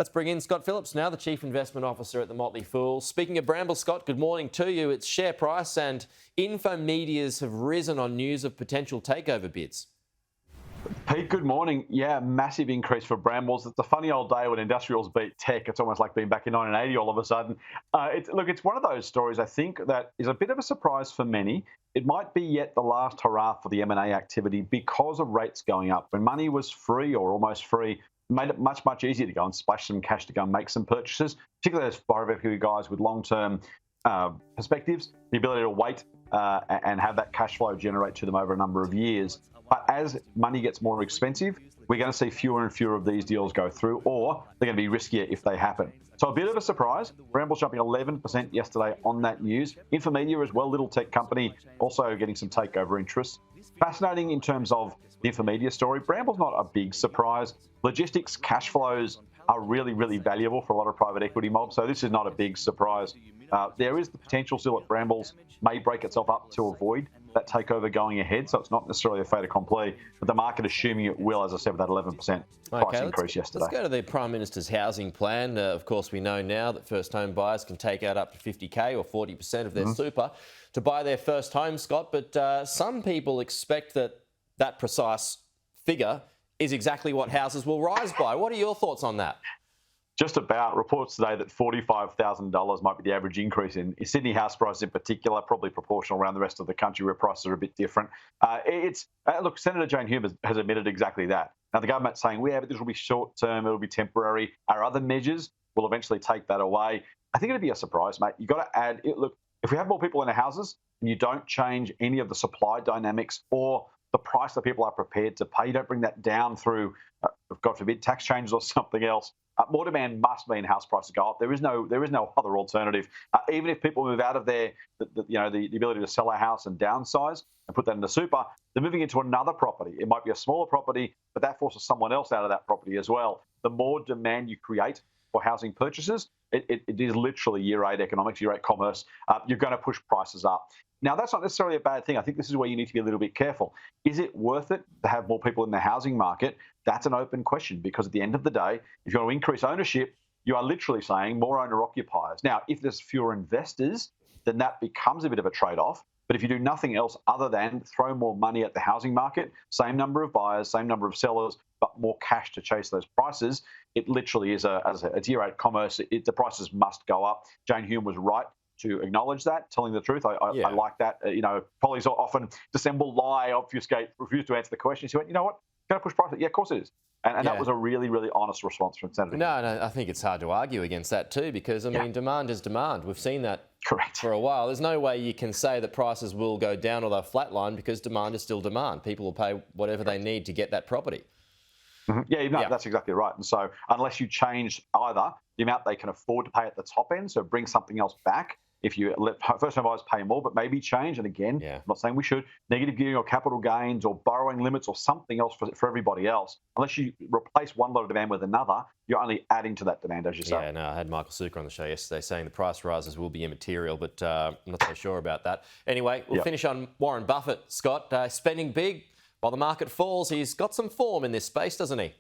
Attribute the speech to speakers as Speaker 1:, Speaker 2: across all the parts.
Speaker 1: Let's bring in Scott Phillips now, the Chief Investment Officer at the Motley Fool. Speaking of Brambles, Scott, good morning to you. Its share price and infomedias have risen on news of potential takeover bids.
Speaker 2: Pete, good morning. Yeah, massive increase for Brambles. It's a funny old day when industrials beat tech. It's almost like being back in 1980 all of a sudden. It's one of those stories, I think, that is a bit of a surprise for many. It might be yet the last hurrah for the M&A activity because of rates going up. When money was free or almost free, it made it much, much easier to go and splash some cash to go and make some purchases, particularly those private equity guys with long-term perspectives, the ability to wait and have that cash flow generate to them over a number of years. But as money gets more expensive, we're going to see fewer and fewer of these deals go through, or they're going to be riskier if they happen. So a bit of a surprise. Brambles jumping 11% yesterday on that news. Infomedia as well, little tech company, also getting some takeover interest. Fascinating in terms of the Infomedia story. Brambles not a big surprise. Logistics cash flows are really, really valuable for a lot of private equity mobs, so this is not a big surprise. There is the potential still that Brambles may break itself up to avoid that takeover going ahead, so it's not necessarily a fait accompli, but the market assuming it will, as I said, with that 11% price increase yesterday.
Speaker 1: Let's go to the Prime Minister's housing plan. Of course, we know now that first home buyers can take out up to 50k or 40% of their super to buy their first home, Scott, but some people expect that precise figure is exactly what houses will rise by. What are your thoughts on that?
Speaker 2: Just about. Reports today that $45,000 might be the average increase in Sydney house prices in particular, probably proportional around the rest of the country where prices are a bit different. Look, Senator Jane Hume has admitted exactly that. Now, the government's saying, but this will be short-term, it'll be temporary. Our other measures will eventually take that away. I think it'd be a surprise, mate. You've got to add, look, if we have more people in the houses and you don't change any of the supply dynamics or the price that people are prepared to pay, you don't bring that down through, God forbid, tax changes or something else, more demand must mean house prices go up. There is no other alternative. Even if people move out of the ability to sell a house and downsize and put that into super, they're moving into another property. It might be a smaller property, but that forces someone else out of that property as well. The more demand you create for housing purchases, it is literally year 8 economics, year 8 commerce. You're going to push prices up. Now, that's not necessarily a bad thing. I think this is where you need to be a little bit careful. Is it worth it to have more people in the housing market? That's an open question, because at the end of the day, if you want to increase ownership, you are literally saying more owner-occupiers. Now, if there's fewer investors, then that becomes a bit of a trade-off. But if you do nothing else other than throw more money at the housing market, same number of buyers, same number of sellers, but more cash to chase those prices, it literally is it's year 8 commerce. The prices must go up. Jane Hume was right to acknowledge that, telling the truth. I like that. Polly's often dissemble, lie, obfuscate, refuse to answer the question. She went, you know what? Going to push prices? Yeah, of course it is. And that was a really, really honest response from Senator.
Speaker 1: No, I think it's hard to argue against that too, because, I mean, demand is demand. We've seen that for a while. There's no way you can say that prices will go down or they'll flatline, because demand is still demand. People will pay whatever they need to get that property.
Speaker 2: That's exactly right. And so unless you change either the amount they can afford to pay at the top end, so bring something else back, if you let first-time buyers pay more, but maybe change, and again, I'm not saying we should, negative gearing or capital gains or borrowing limits or something else for everybody else. Unless you replace one lot of demand with another, you're only adding to that demand, as you say.
Speaker 1: Yeah, no, I had Michael Suker on the show yesterday saying the price rises will be immaterial, but I'm not so sure about that. Anyway, we'll finish on Warren Buffett, Scott. Spending big while the market falls. He's got some form in this space, doesn't he?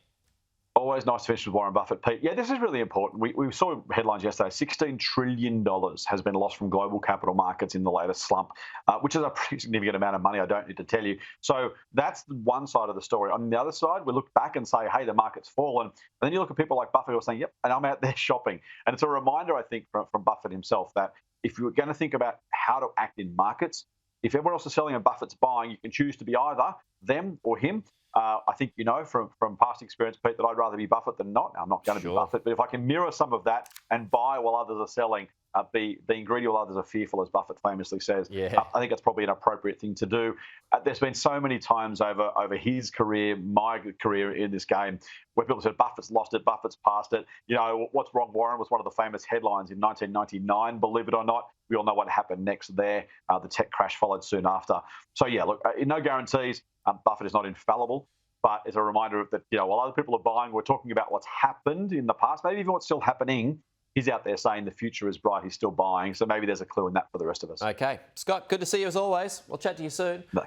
Speaker 2: Always nice to finish with Warren Buffett, Pete. Yeah, this is really important. We saw headlines yesterday. $16 trillion has been lost from global capital markets in the latest slump, which is a pretty significant amount of money, I don't need to tell you. So that's one side of the story. On the other side, we look back and say, hey, the market's fallen. And then you look at people like Buffett who are saying, yep, and I'm out there shopping. And it's a reminder, I think, from Buffett himself that if you're going to think about how to act in markets, if everyone else is selling and Buffett's buying, you can choose to be either them or him. I think you know from past experience, Pete, that I'd rather be Buffett than not. Now, I'm not going to be Buffett, but if I can mirror some of that and buy while others are selling, being greedy while others are fearful, as Buffett famously says, I think that's probably an appropriate thing to do. There's been so many times over his career, my career in this game, where people said Buffett's lost it, Buffett's passed it. You know, what's wrong, Warren, was one of the famous headlines in 1999, believe it or not. We all know what happened next there. The tech crash followed soon after. So, yeah, look, no guarantees. Buffett is not infallible, but it's a reminder that, while other people are buying, we're talking about what's happened in the past, maybe even what's still happening. He's out there saying the future is bright. He's still buying. So maybe there's a clue in that for the rest of us.
Speaker 1: Okay. Scott, good to see you as always. We'll chat to you soon.
Speaker 2: No.